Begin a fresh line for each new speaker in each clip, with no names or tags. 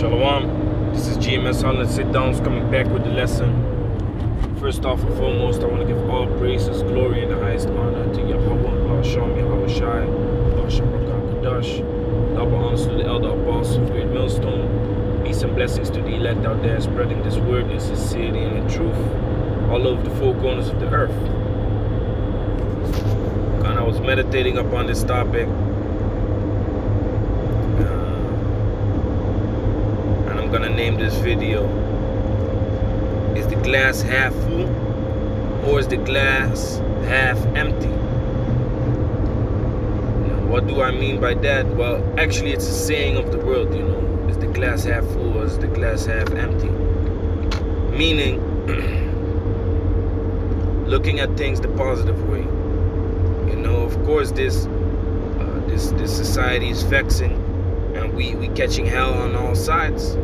Shalom, this is GMS Holland Sit Downs coming back with the lesson. First off and foremost, I want to give all praises, glory, and the highest honor to Yahweh, Hashem, Yahweh Shai, Hashem Rakah double honors to the elder apostles of Great Millstone. Peace and blessings to the elect out there spreading this word in sincerity and in truth all over the four corners of the earth. And I was meditating upon this topic. I'm gonna name this video, is the glass half full or is the glass half empty? What do I mean by that? Well, actually it's a saying of the world, is the glass half full or is the glass half empty? Meaning looking at things the positive way. Of course this society is vexing and we catching hell on all sides.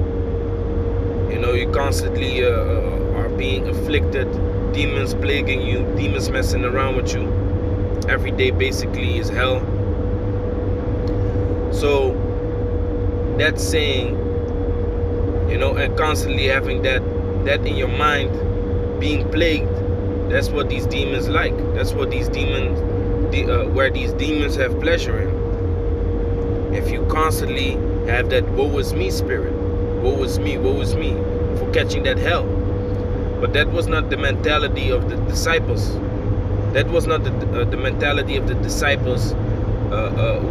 You constantly are being afflicted, demons plaguing you, demons messing around with you. Every day basically is hell. So that saying, and constantly having that in your mind, being plagued, that's what these demons like. That's what these demons, where these demons have pleasure in. If you constantly have that woe is me spirit, woe is me, for catching that hell. But that was not the mentality of the disciples. That was not the mentality of the disciples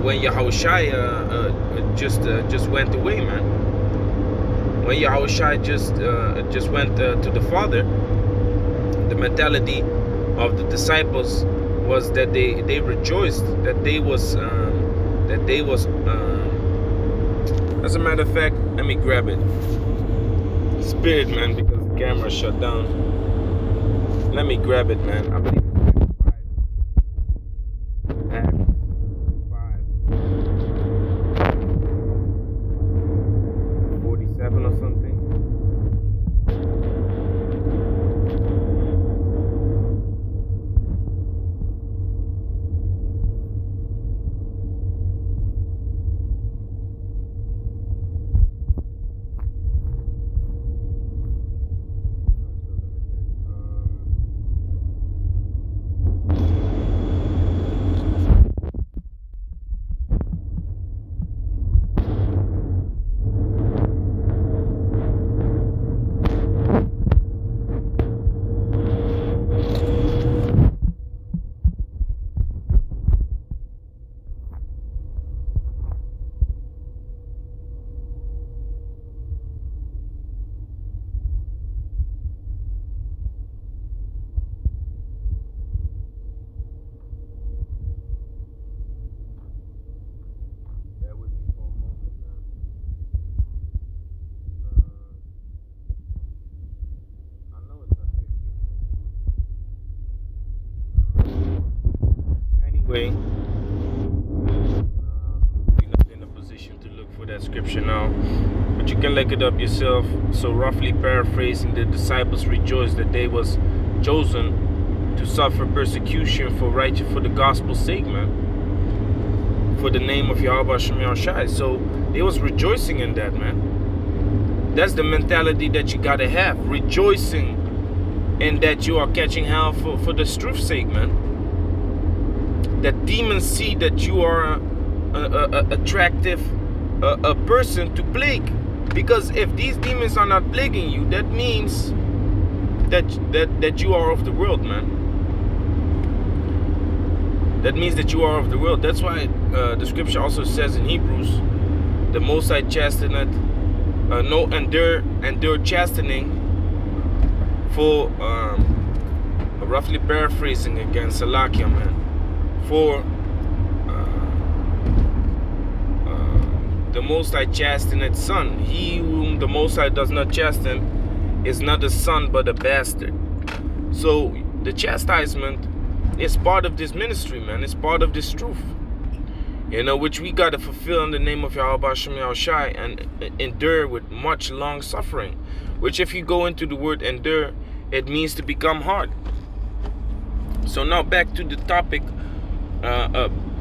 when Yahushua just went away, man. When Yahushua just went to the Father, the mentality of the disciples was that they rejoiced, that they was as a matter of fact, let me grab it. Spirit, man, because the camera shut down. Let me grab it, man. I believe Acts 5:47 or something. In a position to look for that scripture now, but you can look it up yourself. So roughly paraphrasing, the disciples rejoiced that they was chosen to suffer persecution for the gospel's sake, man, for the name of Yahweh Shem Shai. So they was rejoicing in that, man. That's the mentality that you gotta have, rejoicing in that you are catching hell for the truth's sake, man. That demons see that you are a attractive a person to plague, because if these demons are not plaguing you, that means that you are of the world, man. That means that you are of the world. That's why the scripture also says in Hebrews, the Most High chasteneth, endure chastening for roughly paraphrasing again, Salakia, man. For the Most High chasteneth son. He whom the Most High does not chasten is not a son but a bastard. So the chastisement is part of this ministry, man. It's part of this truth, which we got to fulfill in the name of Yahweh Shem Shai and endure with much long suffering. Which, if you go into the word endure, it means to become hard. So now back to the topic.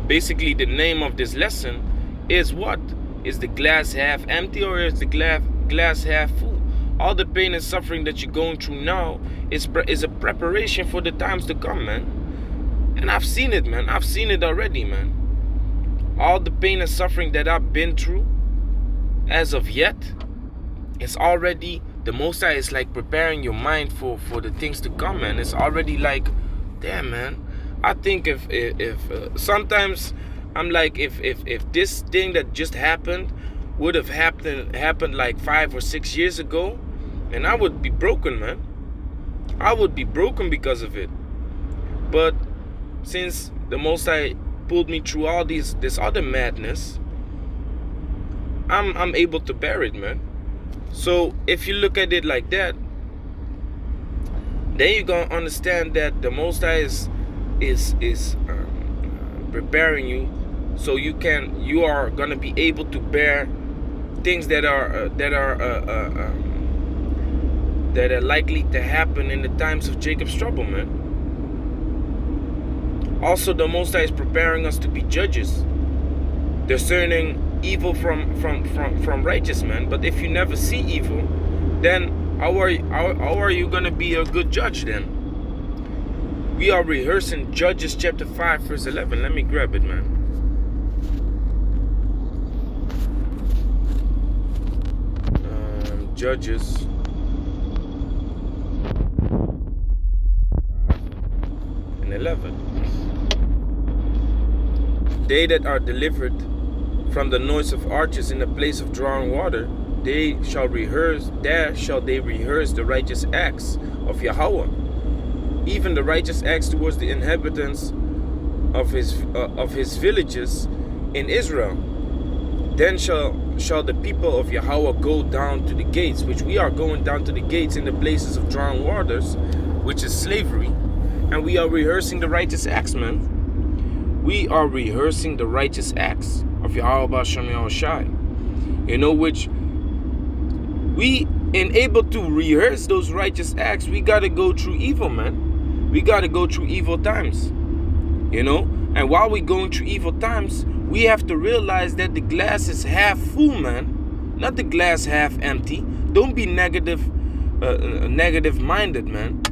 Basically the name of this lesson is what? Is the glass half empty or is the glass half full. All the pain and suffering that you're going through now is a preparation for the times to come, man. And I've seen it, man. I've seen it already, man. All the pain and suffering that I've been through as of yet, it's already, the Most High is like preparing your mind for the things to come, man. It's already like, damn, man. I think if sometimes I'm like, if this thing that just happened would have happened like 5 or 6 years ago, and I would be broken, man. I would be broken because of it. But since the Most High pulled me through all this other madness, I'm able to bear it, man. So if you look at it like that, then you're gonna understand that the Most High is preparing you, so you are gonna be able to bear things that are likely to happen in the times of Jacob's trouble, man. Also, the Most High is preparing us to be judges, discerning evil from righteous, man. But if you never see evil, then how are you gonna be a good judge then? We are rehearsing Judges chapter 5 verse 11. Let me grab it, man. Judges 5 and 11. They that are delivered from the noise of archers in the place of drawing water, there shall they rehearse the righteous acts of Yahweh, even the righteous acts towards the inhabitants of his villages in Israel. Then shall the people of Yahweh go down to the gates, which we are going down to the gates in the places of drawing waters, which is slavery, and we are rehearsing the righteous acts, man. We are rehearsing the righteous acts of Yahweh B'Shem Yahushai, which we able to rehearse those righteous acts. We got to go through evil, man. We got to go through evil times, and while we're going through evil times, we have to realize that the glass is half full, man, not the glass half empty. Don't be negative minded, man.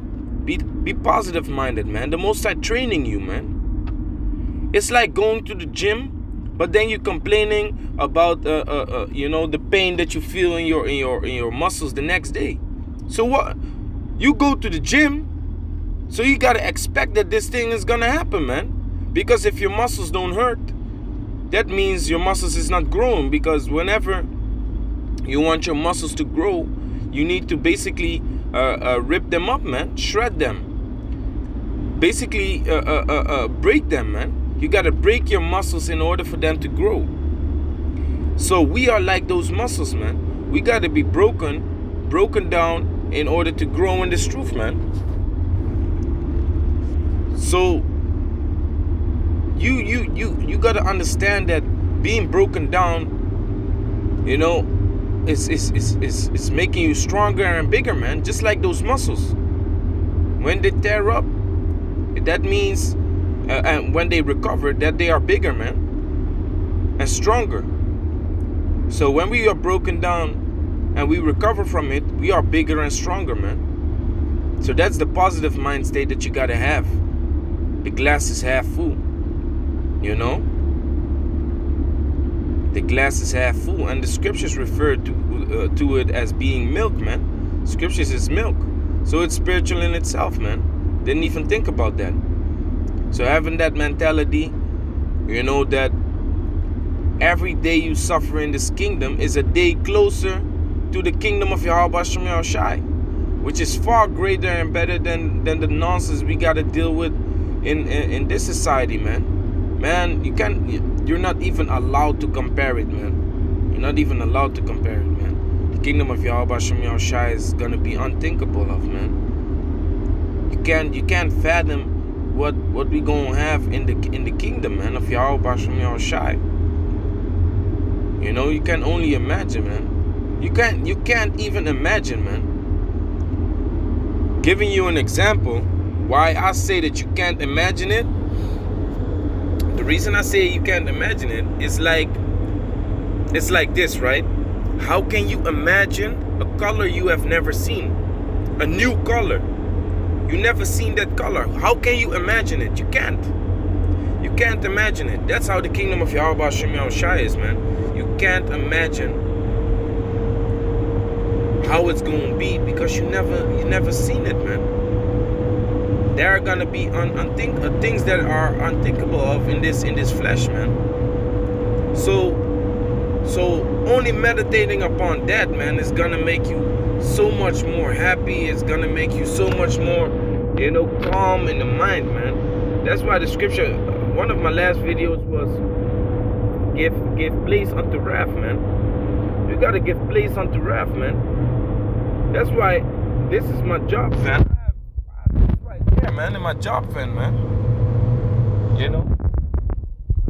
Be positive minded, man. The Most High training you, man. It's like going to the gym, but then you're complaining about the pain that you feel in your muscles the next day. So what? You go to the gym, so you gotta expect that this thing is gonna happen, man. Because if your muscles don't hurt, that means your muscles is not growing. Because whenever you want your muscles to grow, you need to basically rip them up, man. Shred them. Basically break them, man. You got to break your muscles in order for them to grow. So we are like those muscles, man. We got to be broken down in order to grow in this truth, man. So you got to understand that being broken down, it's making you stronger and bigger, man. Just like those muscles. When they tear up, that means and when they recover, that they are bigger, man, and stronger. So when we are broken down and we recover from it, we are bigger and stronger, man. So that's the positive mind state that you gotta have. The glass is half full, the glass is half full, and the scriptures refer to it as being milk, man. Scriptures is milk, so it's spiritual in itself, man. Didn't even think about that. So having that mentality, that every day you suffer in this kingdom is a day closer to the kingdom of Yahweh B'Shem Yahushai, which is far greater and better than the nonsense we got to deal with in this society, man. Man, you're not even allowed to compare it, man. You're not even allowed to compare it, man. The kingdom of Yahweh B'Shem Yahushai is gonna be unthinkable of, man. You can't fathom what we gonna have in the kingdom, man, of Yahweh B'Shem Yahushai. You can only imagine, man. You can't even imagine, man. Giving you an example why I say that you can't imagine it. The reason I say you can't imagine it is like, it's like this, right? How can you imagine a color you have never seen? A new color. You never seen that color. How can you imagine it? You can't. You can't imagine it. That's how the kingdom of Yahweh Shem Yahushai is, man. You can't imagine how it's going to be because you never seen it, man. There are gonna be things that are unthinkable of in this flesh, man. So only meditating upon that, man, is gonna make you so much more happy. It's gonna make you so much more, calm in the mind, man. That's why the scripture, one of my last videos was give place unto wrath, man. You gotta give place unto wrath, man. That's why this is my job, man. I have this right there, man, in my job fan, man.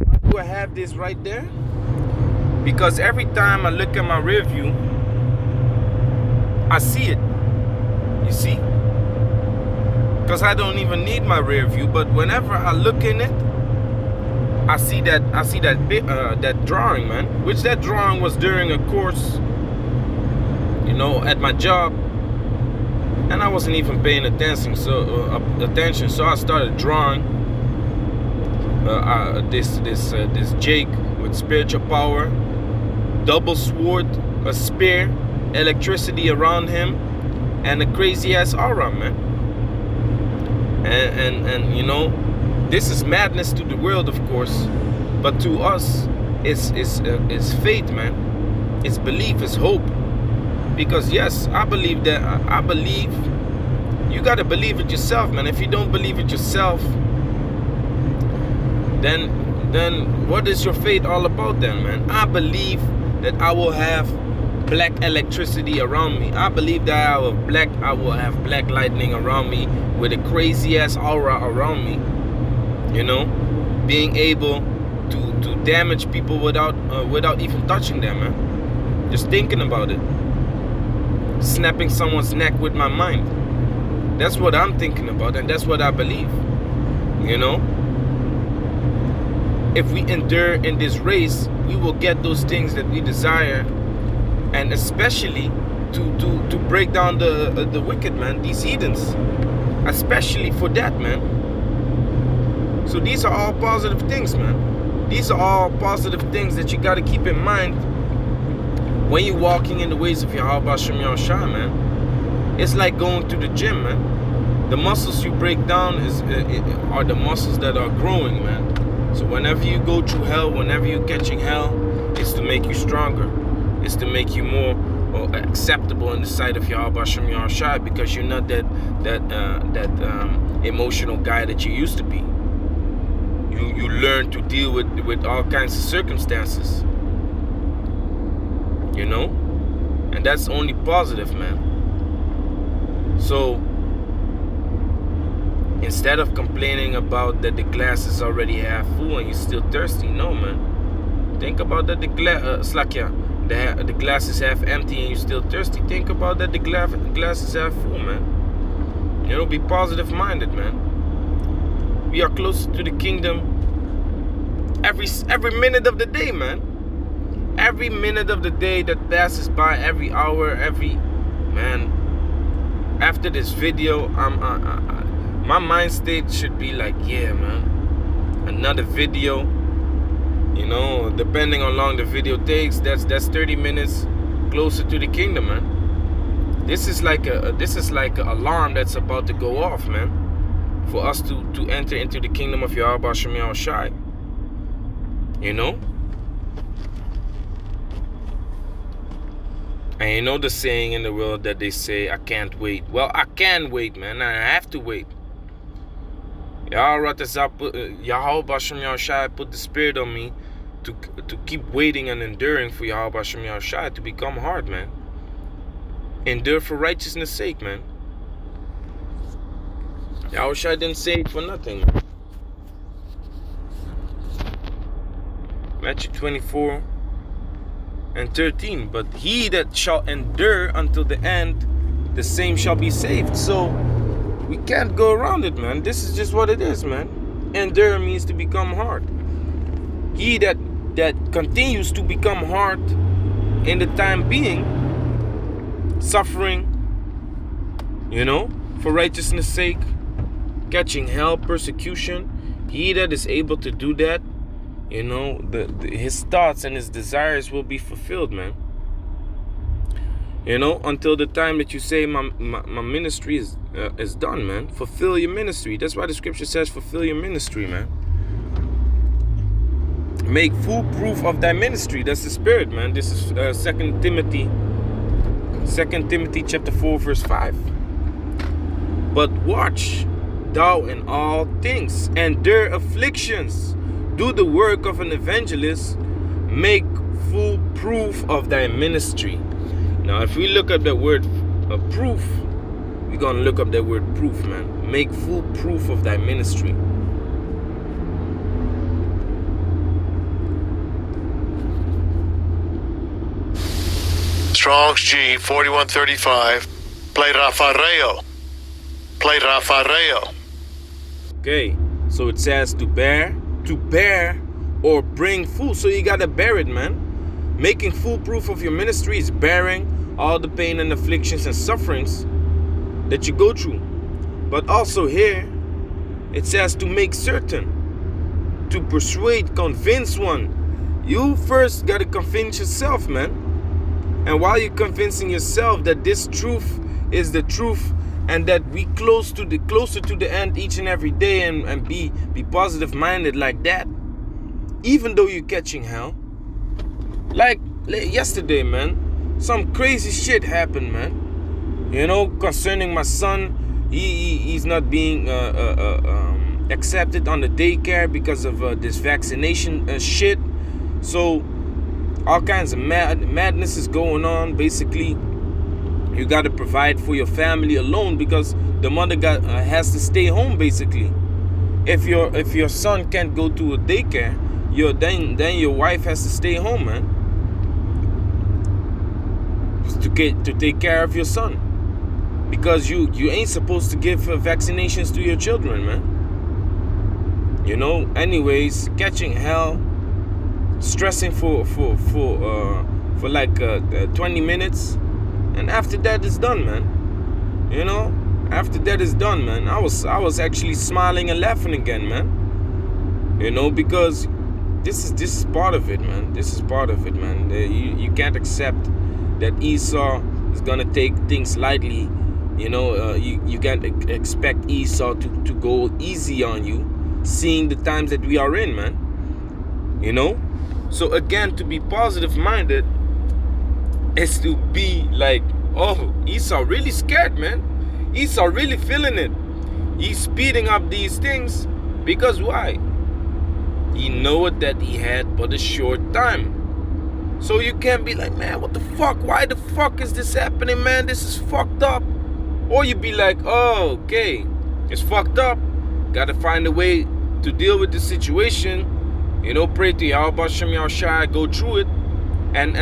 Why do I have this right there? Because every time I look at my rear view, I see it. You see? Because I don't even need my rear view, but whenever I look in it, I see that drawing, man. Which that drawing was during a course, at my job, and I wasn't even paying attention. So I started drawing this Jake with spiritual power, double sword, a spear, electricity around him, and a crazy ass aura, man. And this is madness to the world, of course, but to us, it's faith, man. It's belief, it's hope. Because yes, I believe you gotta believe it yourself, man. If you don't believe it yourself, then what is your faith all about then, man? I believe that I will have black electricity around me. I believe that I will have black lightning around me with a crazy ass aura around me. Being able to damage people without even touching them, man. Just thinking about it. Snapping someone's neck with my mind. That's what I'm thinking about, and that's what I believe. If we endure in this race, we will get those things that we desire, and especially to break down the wicked, man, these heathens, especially for that, man. So these are all positive things, man. These are all positive things that you got to keep in mind when you're walking in the ways of Yahweh Shem Yahushai, man. It's like going to the gym, man. The muscles you break down are the muscles that are growing, man. So whenever you go through hell, whenever you're catching hell, it's to make you stronger. It's to make you more acceptable in the sight of Yahweh Shem Yahushai, because you're not that emotional guy that you used to be. You learn to deal with all kinds of circumstances. And that's only positive, man. So instead of complaining about that the glass is already half full and you're still thirsty, no, man. Think about that the glass is half empty and you're still thirsty. Think about that the glass is half full, man. Be positive minded, man. We are closer to the kingdom every minute of the day, man. Every minute of the day that passes by, every hour, man. After this video, my mind state should be like, yeah, man, another video. Depending on how long the video takes, that's 30 minutes closer to the kingdom, man. This is like an alarm that's about to go off, man, for us to enter into the kingdom of Yahweh Shem Yahushai. And the saying in the world that they say, I can't wait. Well, I can wait, man. I have to wait. Yahweh Shem Yahushai put the spirit on me to keep waiting and enduring for Yahweh Shem Yahushai to become hard, man. Endure for righteousness' sake, man. Yahushai didn't say it for nothing, man. Matthew 24:13. But he that shall endure until the end, the same shall be saved. So we can't go around it, man. This is just what it is, man. Endure means to become hard. He that continues to become hard in the time being, suffering, for righteousness' sake, catching hell, persecution. He that is able to do that, his thoughts and his desires will be fulfilled, man. Until the time that you say my ministry is done, man. Fulfill your ministry. That's why the scripture says fulfill your ministry, man. Make full proof of thy ministry. That's the spirit, man. This is 2 Timothy chapter 4 verse 5. But watch thou in all things, endure afflictions, do the work of an evangelist, make full proof of thy ministry. Now, if we look up that word proof, we're going to look up that word proof, man. Make full proof of thy ministry.
Strong's G 4135. Pleiraphoreo.
Okay, so it says to bear or bring full. So you got to bear it, man. Making full proof of your ministry is bearing all the pain and afflictions and sufferings that you go through. But also here, it says to make certain, to persuade, convince one. You first got to convince yourself, man. And while you're convincing yourself that this truth is the truth, and that we closer to the end each and every day, and be positive minded like that, even though you're catching hell. Like yesterday, man, some crazy shit happened, man. Concerning my son, he's not being accepted on the daycare because of this vaccination shit. So all kinds of madness is going on. Basically, you got to provide for your family alone because the mother has to stay home. Basically, if your son can't go to a daycare, then your wife has to stay home, man, to take care of your son, because you ain't supposed to give vaccinations to your children, man. Anyways, catching hell, stressing for like 20 minutes, and after that is done, man. After that is done, man, I was actually smiling and laughing again, man. Because this is part of it, man. This is part of it, man. You can't accept that Esau is gonna take things lightly. You can't expect Esau to go easy on you, seeing the times that we are in, man. So again, to be positive minded is to be like, oh, Esau really scared, man. Esau really feeling it. He's speeding up these things because why? He knowed that he had but a short time. So you can't be like, man, what the fuck? Why the fuck is this happening, man? This is fucked up. Or you be like, oh, okay, it's fucked up. Gotta find a way to deal with the situation. Pray to Yahweh Shem Yahushua, go through it, and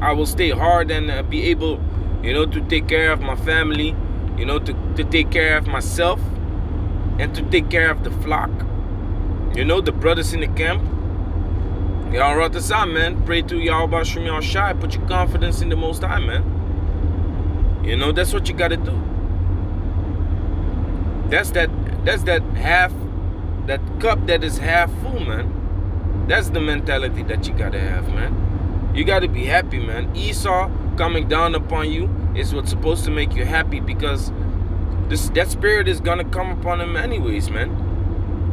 I will stay hard and be able, to take care of my family, to take care of myself, and to take care of the flock. The brothers in the camp. Y'all wrote this out, man. Pray to Yahweh Shem Yahushua. Put your confidence in the Most High, man. That's what you gotta do. That's that half. That cup that is half full, man. That's the mentality that you gotta have, man. You gotta be happy, man. Esau coming down upon you is what's supposed to make you happy, because that spirit is gonna come upon him anyways, man.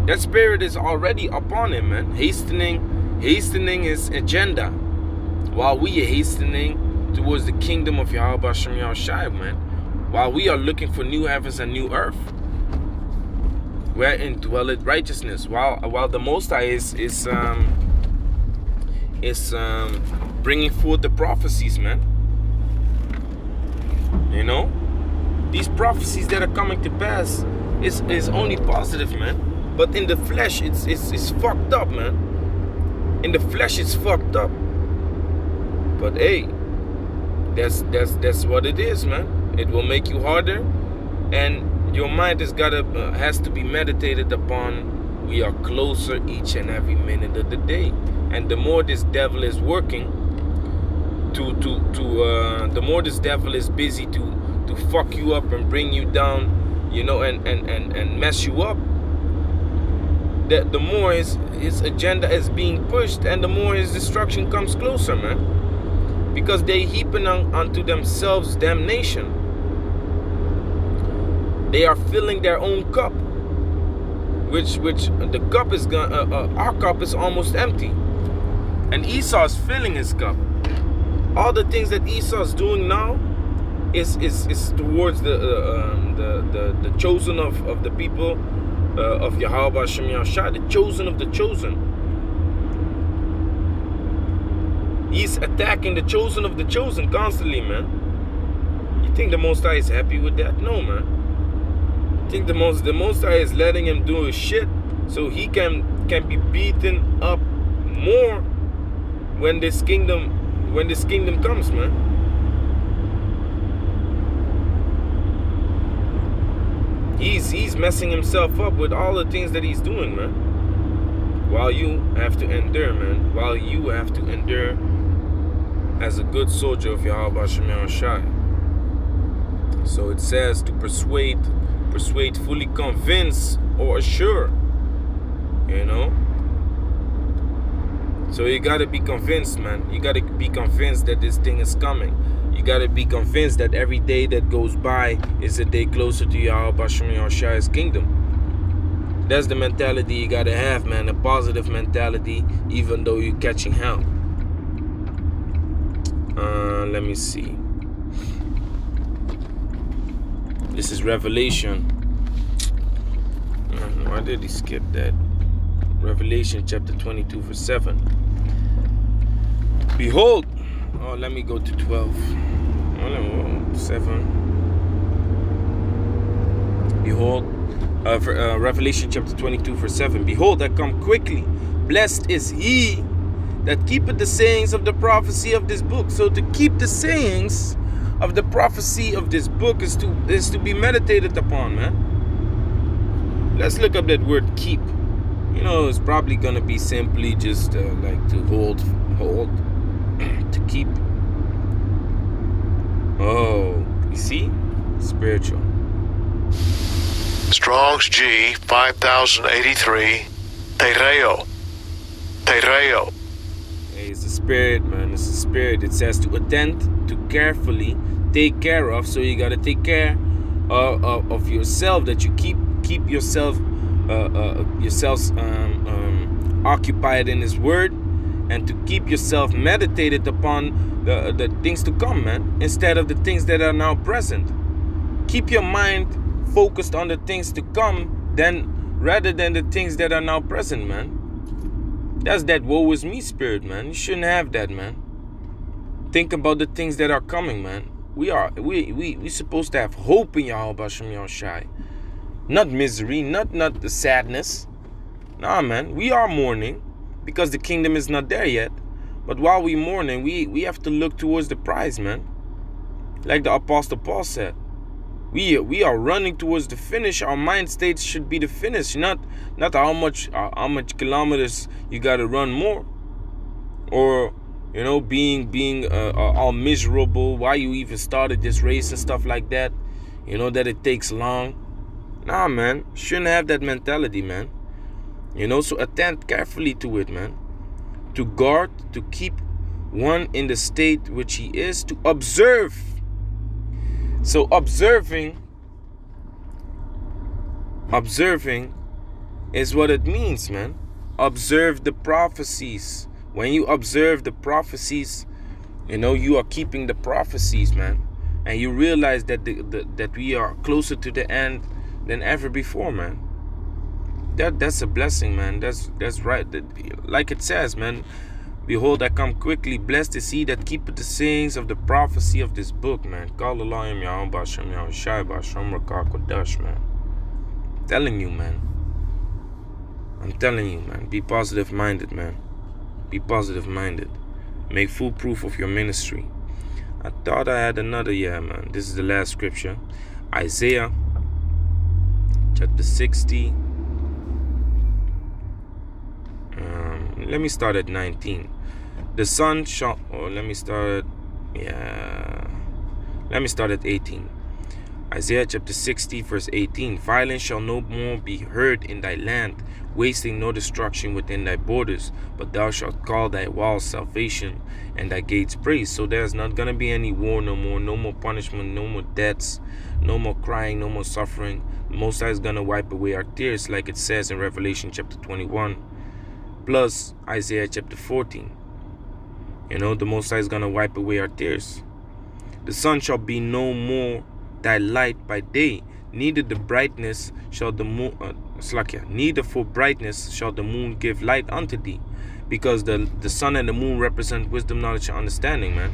That spirit is already upon him, man. Hastening his agenda, while we are hastening towards the kingdom of Yahweh Shem Yahushua, man. While we are looking for new heavens and new earth, wherein dwelleth righteousness, while the Most High is bringing forth the prophecies, man. These prophecies that are coming to pass is only positive, man. But in the flesh, it's fucked up, man. In the flesh, it's fucked up. But hey, that's what it is, man. It will make you harder, and your mind has to be meditated upon. We are closer each and every minute of the day. And the more this devil is working, the more this devil is busy to fuck you up and bring you down, you know, and mess you up, the more his agenda is being pushed, and the more his destruction comes closer, man. Because they heaping unto themselves damnation. They are filling their own cup, which the cup is our cup is almost empty, and Esau is filling his cup. All the things that Esau is doing now is towards the chosen of the people of Yahweh Hashem Yahushua, the chosen of the chosen. He's attacking the chosen of the chosen constantly, man. You think the Most High is happy with that? No, man. I think the Most High is letting him do his shit so he can be beaten up more when this kingdom comes, man. He's messing himself up with all the things that he's doing, man. While you have to endure, man. While you have to endure as a good soldier of Yahweh Hashem Yahushua. So it says to persuade, fully convince, or assure. You know? So you gotta be convinced, man. You gotta be convinced that this thing is coming. You gotta be convinced that every day that goes by is a day closer to Yahweh Hashem Yahushua's kingdom. That's the mentality you gotta have, man. A positive mentality, even though you're catching hell. Let me see. This is Revelation. Why did he skip that? Revelation chapter 22 verse 7. Behold. Oh, let me go to 12. 7. Behold. Revelation chapter 22 verse 7. Behold, I come quickly. Blessed is he that keepeth the sayings of the prophecy of this book. So to keep the sayings of the prophecy of this book is to be meditated upon, man. Let's look up that word keep. You know, it's probably gonna be simply just like to hold, to keep. Oh, you see? Spiritual.
Strong's G 5083. Tereo.
It's the spirit, man. It's the spirit. It says to attend, to carefully take care of. So you gotta take care of yourself. That you keep yourself occupied in His Word, and to keep yourself meditated upon the things to come, man. Instead of the things that are now present. Keep your mind focused on the things to come, rather than the things that are now present, man. That's that woe is me spirit, man. You shouldn't have that, man. Think about the things that are coming, man. We supposed to have hope in Yahweh Hashem Yahushua. Not misery, not the sadness. Nah, man. We are mourning because the kingdom is not there yet. But while we mourning, we have to look towards the prize, man. Like the Apostle Paul said. We are running towards the finish. Our mind state should be the finish, not how much kilometers you gotta run more, or you know, being all miserable. Why you even started this race and stuff like that? You know that it takes long. Nah, man, shouldn't have that mentality, man. You know, so attend carefully to it, man. To guard, to keep one in the state which he is, to observe. So observing is what it means, man. Observe the prophecies. When you observe the prophecies, you know, you are keeping the prophecies, man. And you realize that that we are closer to the end than ever before, man. That's a blessing, man. That's right. Like it says, man. Behold, I come quickly. Blessed is he that keepeth the sayings of the prophecy of this book, man. Call Allah man. Telling you, man. I'm telling you, man. Be positive minded, man. Be positive minded. Make full proof of your ministry. I thought I had another, man. This is the last scripture. Isaiah chapter 60. Let me start at 19. The sun shall, let me start Yeah. Let me start at 18. Isaiah chapter 60, verse 18. Violence shall no more be heard in thy land, wasting no destruction within thy borders, but thou shalt call thy walls salvation and thy gates praise. So there's not going to be any war no more punishment, no more deaths, no more crying, no more suffering. The Most High is going to wipe away our tears, like it says in Revelation chapter 21, plus Isaiah chapter 14. The Most High is going to wipe away our tears. The sun shall be no more thy light by day, neither the brightness shall the moon neither for brightness shall the moon give light unto thee, because the sun and the moon represent wisdom, knowledge, and understanding, man.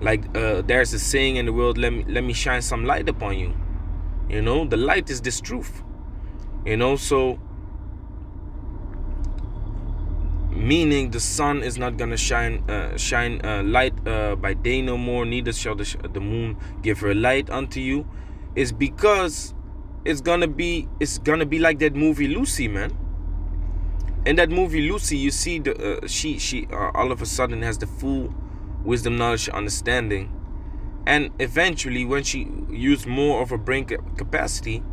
Like there's a saying in the world, let me shine some light upon you. The light is this truth. So meaning the sun is not gonna shine light by day no more, neither shall the moon give her light unto you, is because it's gonna be like that movie Lucy, man. In that movie Lucy, you see she all of a sudden has the full wisdom, knowledge, understanding, and eventually when she used more of her brain capacity,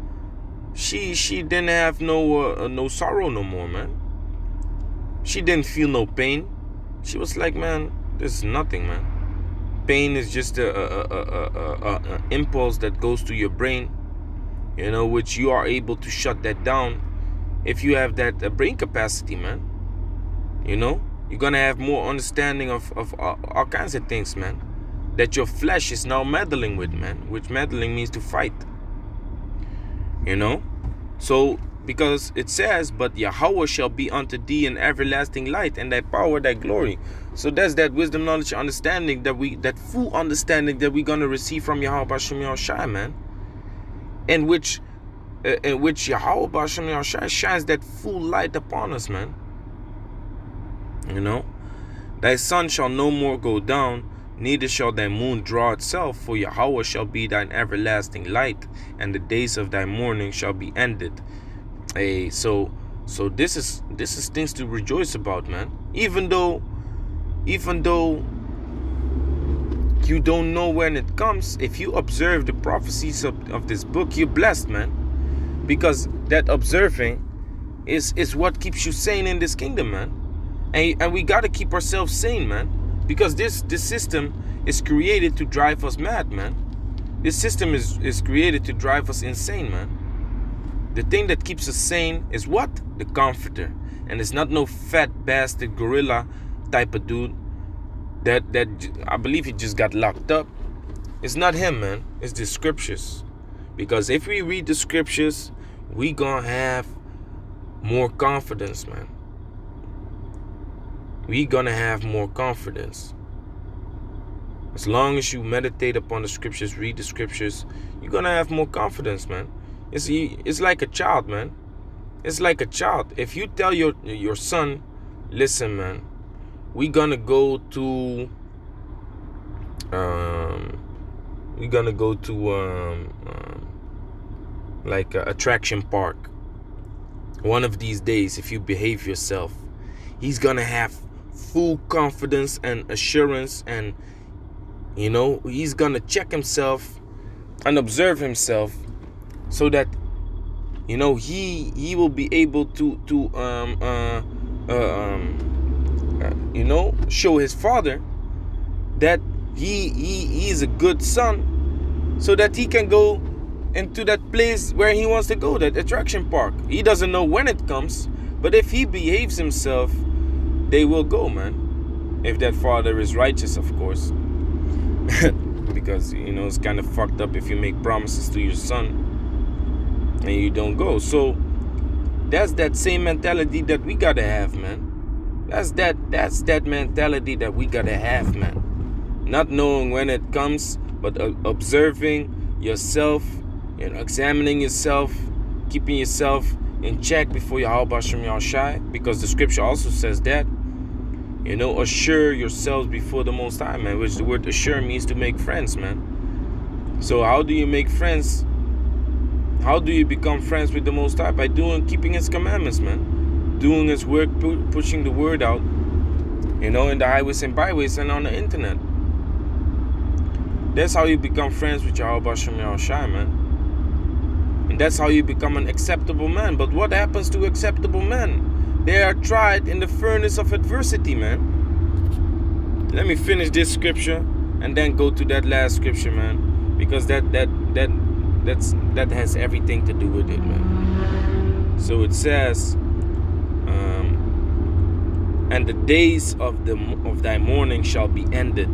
she didn't have no sorrow no more, man. She didn't feel no pain. She was like, man, this is nothing, man. Pain is just a impulse that goes to your brain, which you are able to shut that down if you have that brain capacity, man. You're gonna have more understanding of all kinds of things, man, that your flesh is now meddling with, man, which meddling means to fight. So because it says, but Yahweh shall be unto thee an everlasting light, and thy power, thy glory. So that's that wisdom, knowledge, understanding that full understanding that we're gonna receive from Yahweh B'Shem Yahushai, man. In which Yahweh B'Shem Yahushai shines that full light upon us, man. Thy sun shall no more go down, neither shall thy moon draw itself, for Yahweh shall be thine everlasting light, and the days of thy mourning shall be ended. Hey, so this is things to rejoice about, man. Even though you don't know when it comes, if you observe the prophecies of this book, you're blessed, man. Because that observing is what keeps you sane in this kingdom, man. And we gotta keep ourselves sane, man. Because this system is created to drive us mad, man. This system is created to drive us insane, man. The thing that keeps us sane is what? The Comforter. And it's not no fat bastard gorilla type of dude that I believe he just got locked up. It's not him, man. It's the scriptures. Because if we read the scriptures, we gonna have more confidence, man. We gonna have more confidence. As long as you meditate upon the scriptures, read the scriptures, you're gonna have more confidence, man. It's like a child, man. It's like a child. If you tell your son, listen, man, we're gonna go to like a attraction park one of these days, if you behave yourself, he's gonna have full confidence and assurance, and he's gonna check himself and observe himself, so that he will be able to show his father that he is a good son, so that he can go into that place where he wants to go, that attraction park. He doesn't know when it comes, but if he behaves himself, they will go, man. If that father is righteous, of course. Because it's kind of fucked up if you make promises to your son and you don't go. So that's that same mentality that we gotta have, man. That's that mentality that we gotta have, man. Not knowing when it comes, but observing yourself, examining yourself, keeping yourself in check before Yahweh B'Shem Yahushai, because the scripture also says that. Assure yourselves before the Most High, man, which the word assure means to make friends, man. So how do you make friends? How do you become friends with the Most High? By keeping His commandments, man. Doing His work, pushing the word out, in the highways and byways and on the internet. That's how you become friends with Yahweh Shem Yahushai, man. And that's how you become an acceptable man. But what happens to acceptable men? They are tried in the furnace of adversity, man. Let me finish this scripture and then go to that last scripture, man, because that has everything to do with it, man. So it says, and the days of thy mourning shall be ended.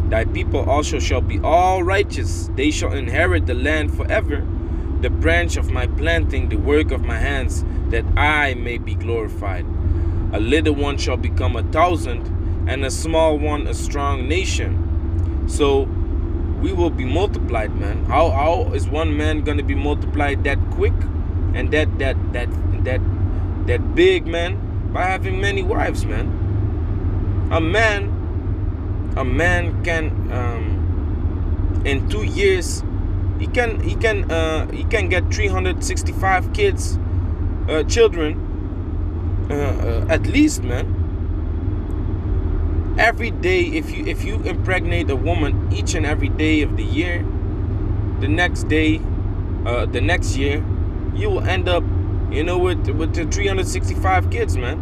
Thy people also shall be all righteous. They shall inherit the land forever. The branch of my planting, the work of my hands, that I may be glorified. A little one shall become 1,000, and a small one a strong nation. So we will be multiplied, man. How is one man gonna be multiplied that quick and that big, man? By having many wives, man. A man can in 2 years he can get 365 children at least, man. Every day, if you impregnate a woman each and every day of the year, the next year you will end up with the 365 kids, man.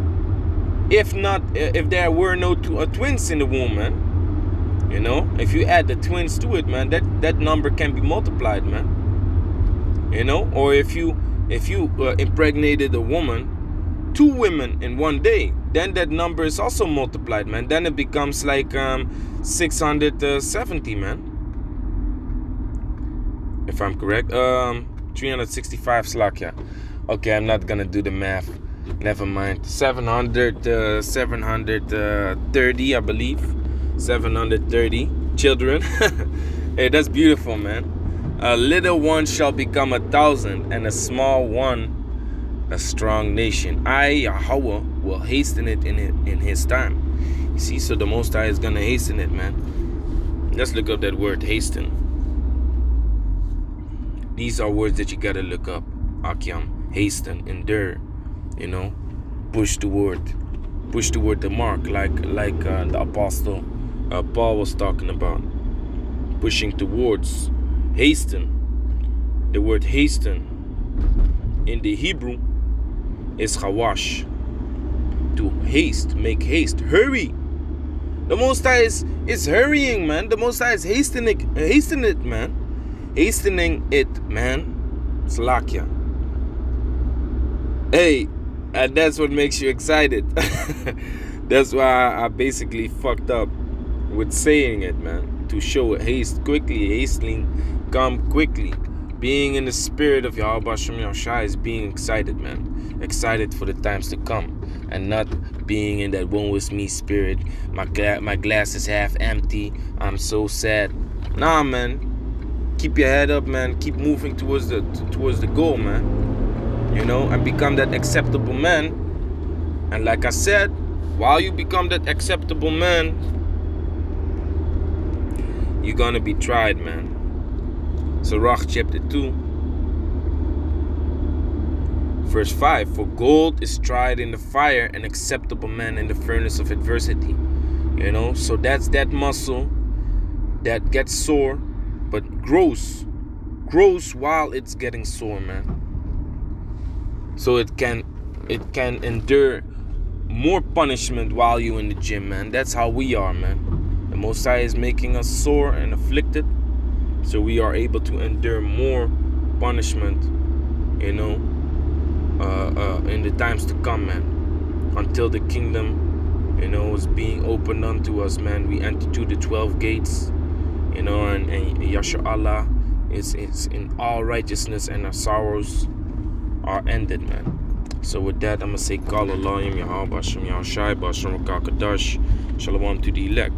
If there were no twins in the womb, man. If you add the twins to it, man, that number can be multiplied, man. Or if you impregnated a woman, 2 women in one day, then that number is also multiplied, man. Then it becomes like 670, man. If I'm correct, 365 slakya. Okay, I'm not gonna do the math. Never mind. 730, I believe. 730 children. Hey, that's beautiful, man. A little one shall become 1,000, and a small one a strong nation. I, Yahweh, will hasten it in his time. You see, so the Most High is gonna hasten it, man. Let's look up that word, hasten. These are words that you gotta look up. Akyam, hasten, endure, push toward the mark, like the apostle Paul was talking about, pushing towards, hasten. The word hasten in the Hebrew is chawash, to haste, make haste, hurry. The Most High is hurrying, man. The Most High is hastening it, man. Hastening it, man. Slakya. Hey, and that's what makes you excited. That's why I basically fucked up with saying it, man. To show haste quickly, hastening, come quickly. Being in the spirit of Yahweh Shem Yahushai is being excited, man. Excited for the times to come. And not being in that one with me spirit. My glass is half empty. I'm so sad. Nah, man. Keep your head up, man. Keep moving towards the goal, man. And become that acceptable man. And like I said, while you become that acceptable man, you're gonna be tried, man. Sirach chapter 2, verse 5. For gold is tried in the fire, an acceptable man in the furnace of adversity. So that's that muscle that gets sore, but grows while it's getting sore, man. So it can endure more punishment while you're in the gym, man. That's how we are, man. The Most High is making us sore and afflicted, so we are able to endure more punishment, in the times to come, man. Until the kingdom, is being opened unto us, man. We enter through the 12 gates, and Yasha Allah is in all righteousness, and our sorrows are ended, man. So with that, I'm going to say, Kal Allah, Yahweh, Bashem Yahushai, Bashem Rakakadash, Shalom to the elect.